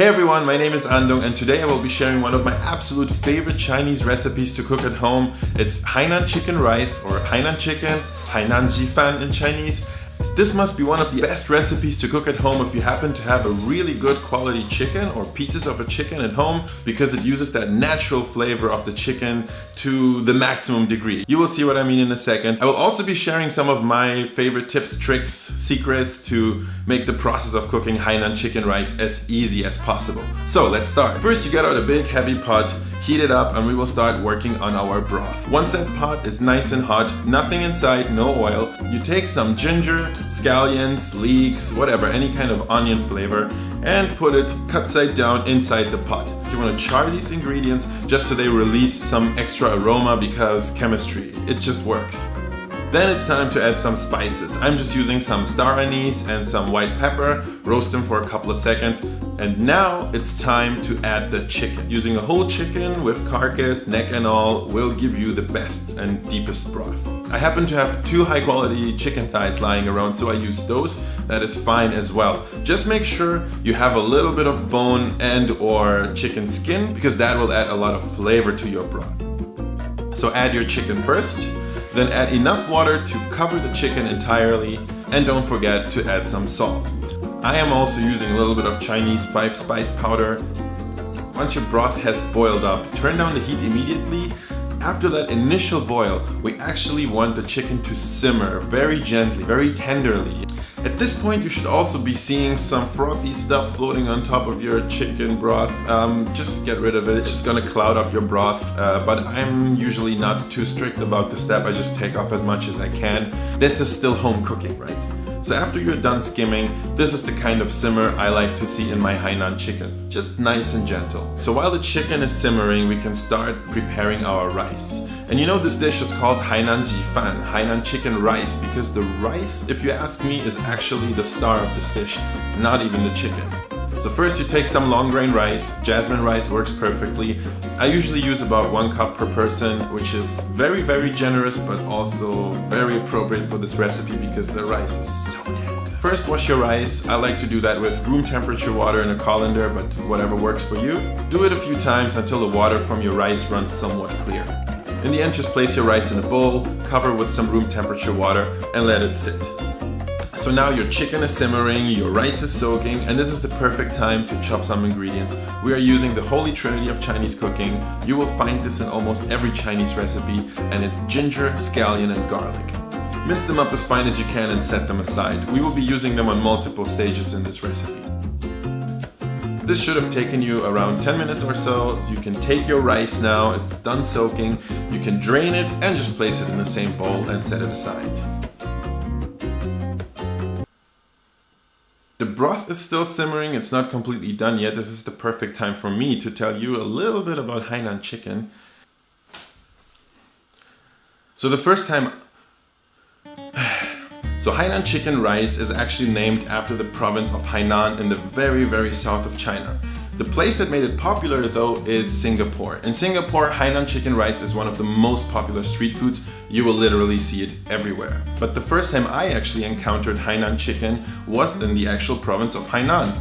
Hey everyone, my name is Andong and today I will be sharing one of my absolute favorite Chinese recipes to cook at home. It's Hainan chicken rice or Hainan chicken, Hainanese fan in Chinese. This must be one of the best recipes to cook at home if you happen to have a really good quality chicken or pieces of a chicken at home, because it uses that natural flavor of the chicken to the maximum degree. You will see what I mean in a second. I will also be sharing some of my favorite tips, tricks, secrets to make the process of cooking Hainan chicken rice as easy as possible. So let's start. First, you get out a big heavy pot, heat it up, and we will start working on our broth. Once that pot is nice and hot, nothing inside, no oil, you take some ginger, scallions, leeks, whatever, any kind of onion flavor, and put it cut side down inside the pot. You want to char these ingredients just so they release some extra aroma, because chemistry, it just works. Then it's time to add some spices. I'm just using some star anise and some white pepper, roast them for a couple of seconds, and now it's time to add the chicken. Using a whole chicken with carcass, neck and all will give you the best and deepest broth. I happen to have 2 high quality chicken thighs lying around, so I use those. That is fine as well. Just make sure you have a little bit of bone and or chicken skin, because that will add a lot of flavor to your broth. So add your chicken first. Then add enough water to cover the chicken entirely, and don't forget to add some salt. I am also using a little bit of Chinese 5-spice powder. Once your broth has boiled up, turn down the heat immediately. After that initial boil, we actually want the chicken to simmer very gently, very tenderly. At this point, you should also be seeing some frothy stuff floating on top of your chicken broth. Just get rid of it. It's just gonna cloud up your broth. But I'm usually not too strict about this step. I just take off as much as I can. This is still home cooking, right? So after you're done skimming, this is the kind of simmer I like to see in my Hainan chicken. Just nice and gentle. So while the chicken is simmering, we can start preparing our rice. And you know, this dish is called Hainanese fan, Hainan chicken rice, because the rice, if you ask me, is actually the star of this dish, not even the chicken. So first you take some long grain rice. Jasmine rice works perfectly. I usually use about 1 cup per person, which is very, very generous, but also very appropriate for this recipe because the rice is so damn good. First, wash your rice. I like to do that with room temperature water in a colander, but whatever works for you. Do it a few times until the water from your rice runs somewhat clear. In the end, just place your rice in a bowl, cover with some room temperature water, and let it sit. So now your chicken is simmering, your rice is soaking, and this is the perfect time to chop some ingredients. We are using the holy trinity of Chinese cooking. You will find this in almost every Chinese recipe, and it's ginger, scallion, and garlic. Mince them up as fine as you can and set them aside. We will be using them on multiple stages in this recipe. This should have taken you around 10 minutes or so. You can take your rice now, it's done soaking. You can drain it and just place it in the same bowl and set it aside. The broth is still simmering, it's not completely done yet. This is the perfect time for me to tell you a little bit about Hainan chicken. So Hainan chicken rice is actually named after the province of Hainan in the very, very south of China. The place that made it popular though is Singapore. In Singapore, Hainan chicken rice is one of the most popular street foods. You will literally see it everywhere. But the first time I actually encountered Hainan chicken was in the actual province of Hainan.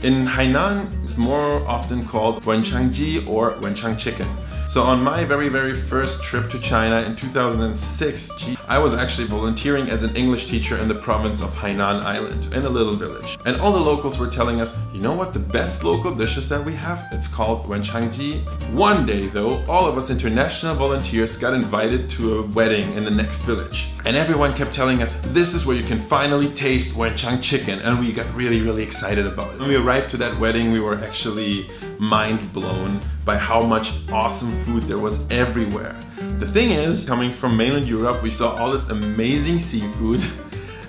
In Hainan, it's more often called wenchangji or wenchang chicken. So on my very, very first trip to China in 2006, I was actually volunteering as an English teacher in the province of Hainan Island, in a little village. And all the locals were telling us, you know what the best local dishes that we have? It's called wenchangji. One day though, all of us international volunteers got invited to a wedding in the next village. And everyone kept telling us, this is where you can finally taste wenchang chicken. And we got really, really excited about it. When we arrived to that wedding, we were actually mind blown by how much awesome food there was everywhere. The thing is, coming from mainland Europe, we saw all this amazing seafood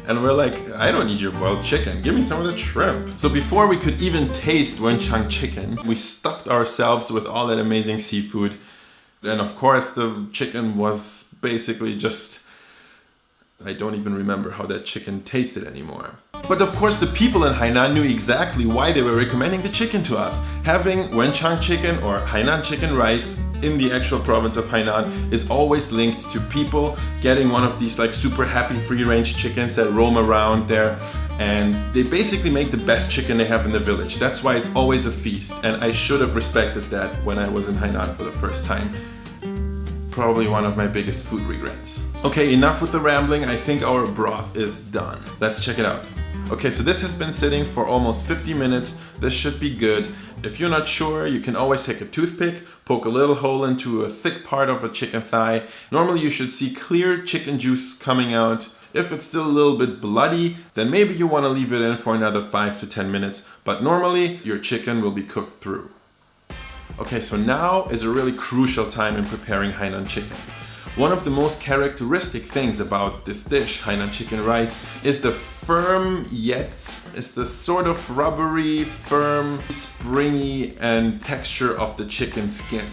and we're like, I don't need your boiled chicken, give me some of the shrimp. So before we could even taste wenchang chicken, we stuffed ourselves with all that amazing seafood. And of course the chicken was basically just, I don't even remember how that chicken tasted anymore. But of course the people in Hainan knew exactly why they were recommending the chicken to us. Having wenchang chicken or Hainan chicken rice in the actual province of Hainan is always linked to people getting one of these like super happy free-range chickens that roam around there, and they basically make the best chicken they have in the village. That's why it's always a feast, and I should have respected that when I was in Hainan for the first time. Probably one of my biggest food regrets. Okay, enough with the rambling. I think our broth is done. Let's check it out. Okay, so this has been sitting for almost 50 minutes. This should be good. If you're not sure, you can always take a toothpick, poke a little hole into a thick part of a chicken thigh. Normally you should see clear chicken juice coming out. If it's still a little bit bloody, then maybe you want to leave it in for another 5 to 10 minutes. But normally your chicken will be cooked through. Okay, so now is a really crucial time in preparing Hainan chicken. One of the most characteristic things about this dish, Hainan chicken rice, is the firm yet is the sort of rubbery, firm, springy and texture of the chicken skin.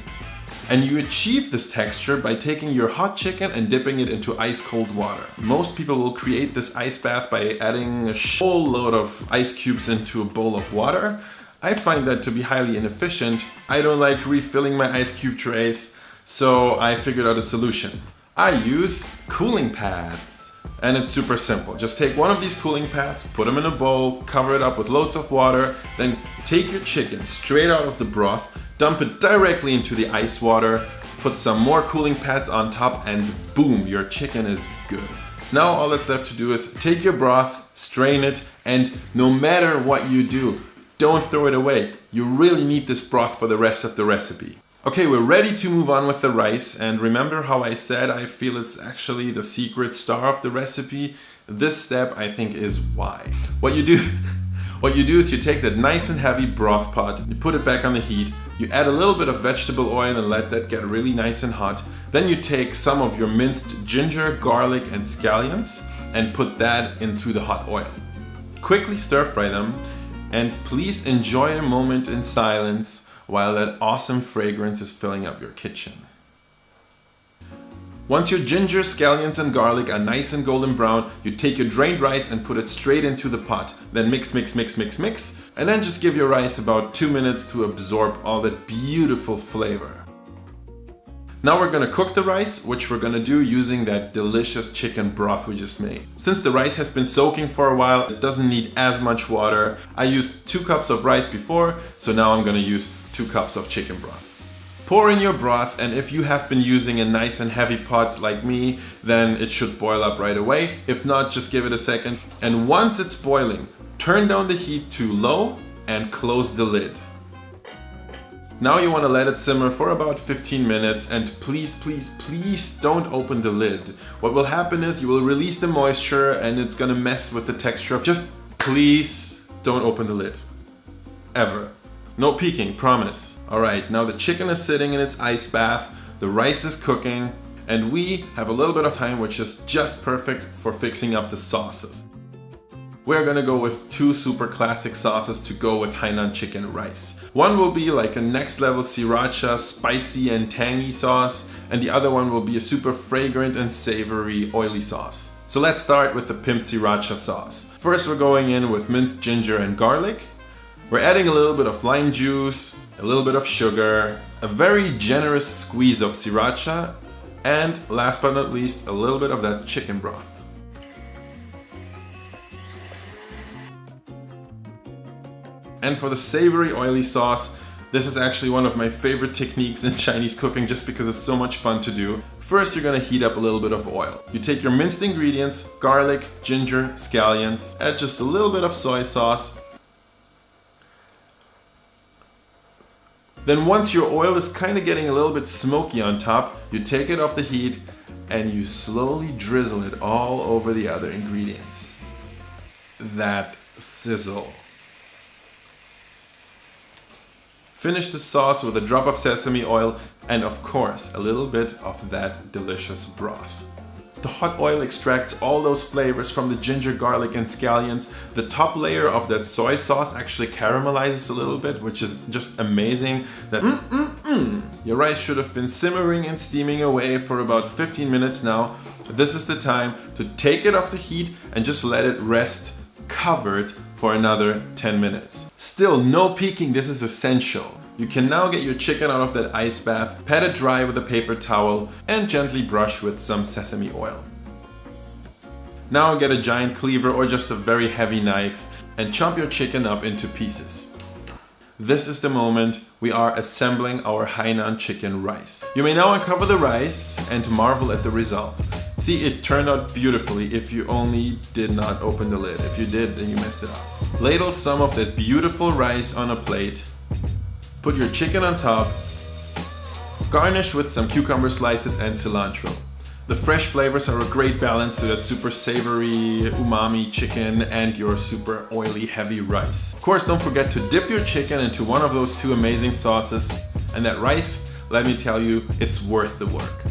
And you achieve this texture by taking your hot chicken and dipping it into ice cold water. Most people will create this ice bath by adding a whole load of ice cubes into a bowl of water. I find that to be highly inefficient. I don't like refilling my ice cube trays, so I figured out a solution. I use cooling pads. And it's super simple. Just take one of these cooling pads, put them in a bowl, cover it up with loads of water, then take your chicken straight out of the broth, dump it directly into the ice water, put some more cooling pads on top, and boom, your chicken is good. Now all that's left to do is take your broth, strain it, and no matter what you do, don't throw it away. You really need this broth for the rest of the recipe. Okay, we're ready to move on with the rice, and remember how I said I feel it's actually the secret star of the recipe? This step I think is why. What you do is you take that nice and heavy broth pot, you put it back on the heat, you add a little bit of vegetable oil and let that get really nice and hot. Then you take some of your minced ginger, garlic and scallions and put that into the hot oil. Quickly stir fry them. And please enjoy a moment in silence while that awesome fragrance is filling up your kitchen. Once your ginger, scallions and garlic are nice and golden brown, you take your drained rice and put it straight into the pot. Then mix, mix, mix, mix, mix. And then just give your rice about 2 minutes to absorb all that beautiful flavor. Now we're gonna cook the rice, which we're gonna do using that delicious chicken broth we just made. Since the rice has been soaking for a while, it doesn't need as much water. I used 2 cups of rice before, so now I'm gonna use 2 cups of chicken broth. Pour in your broth, and if you have been using a nice and heavy pot like me, then it should boil up right away. If not, just give it a second. And once it's boiling, turn down the heat to low and close the lid. Now you want to let it simmer for about 15 minutes, and please, please, please don't open the lid. What will happen is you will release the moisture and it's gonna mess with the texture. Just please don't open the lid. Ever. No peeking, promise. Alright, now the chicken is sitting in its ice bath, the rice is cooking, and we have a little bit of time, which is just perfect for fixing up the sauces. We're gonna go with 2 super classic sauces to go with Hainan chicken rice. One will be like a next level sriracha, spicy and tangy sauce, and the other one will be a super fragrant and savory oily sauce. So let's start with the pimped sriracha sauce. First we're going in with minced ginger and garlic. We're adding a little bit of lime juice, a little bit of sugar, a very generous squeeze of sriracha, and last but not least, a little bit of that chicken broth. And for the savory oily sauce, this is actually one of my favorite techniques in Chinese cooking just because it's so much fun to do. First, you're gonna heat up a little bit of oil. You take your minced ingredients, garlic, ginger, scallions, add just a little bit of soy sauce. Then once your oil is kind of getting a little bit smoky on top, you take it off the heat and you slowly drizzle it all over the other ingredients. That sizzle. Finish the sauce with a drop of sesame oil and of course a little bit of that delicious broth. The hot oil extracts all those flavors from the ginger, garlic and scallions. The top layer of that soy sauce actually caramelizes a little bit, which is just amazing. Your rice should have been simmering and steaming away for about 15 minutes now. This is the time to take it off the heat and just let it rest covered for another 10 minutes. Still no peeking, this is essential. You can now get your chicken out of that ice bath, pat it dry with a paper towel, and gently brush with some sesame oil. Now get a giant cleaver or just a very heavy knife and chop your chicken up into pieces. This is the moment we are assembling our Hainan chicken rice. You may now uncover the rice and marvel at the result. See, it turned out beautifully if you only did not open the lid. If you did, then you messed it up. Ladle some of that beautiful rice on a plate. Put your chicken on top. Garnish with some cucumber slices and cilantro. The fresh flavors are a great balance to that super savory umami chicken and your super oily heavy rice. Of course, don't forget to dip your chicken into one of those two amazing sauces, and that rice, let me tell you, it's worth the work.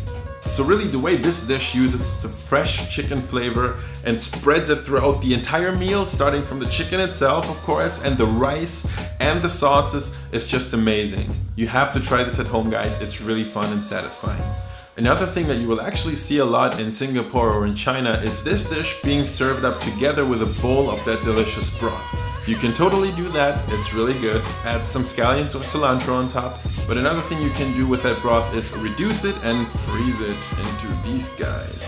So really the way this dish uses the fresh chicken flavor and spreads it throughout the entire meal, starting from the chicken itself, of course, and the rice and the sauces is just amazing. You have to try this at home, guys. It's really fun and satisfying. Another thing that you will actually see a lot in Singapore or in China is this dish being served up together with a bowl of that delicious broth. You can totally do that, it's really good. Add some scallions or cilantro on top. But another thing you can do with that broth is reduce it and freeze it into these guys.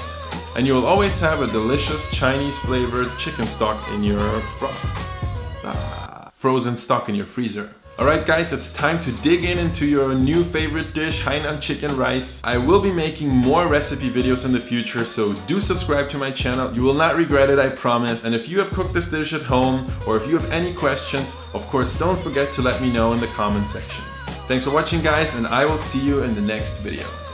And you will always have a delicious Chinese flavored chicken stock in your broth. Frozen stock in your freezer. Alright guys, it's time to dig into your new favorite dish, Hainan chicken rice. I will be making more recipe videos in the future, so do subscribe to my channel. You will not regret it, I promise. And if you have cooked this dish at home, or if you have any questions, of course don't forget to let me know in the comment section. Thanks for watching guys, and I will see you in the next video.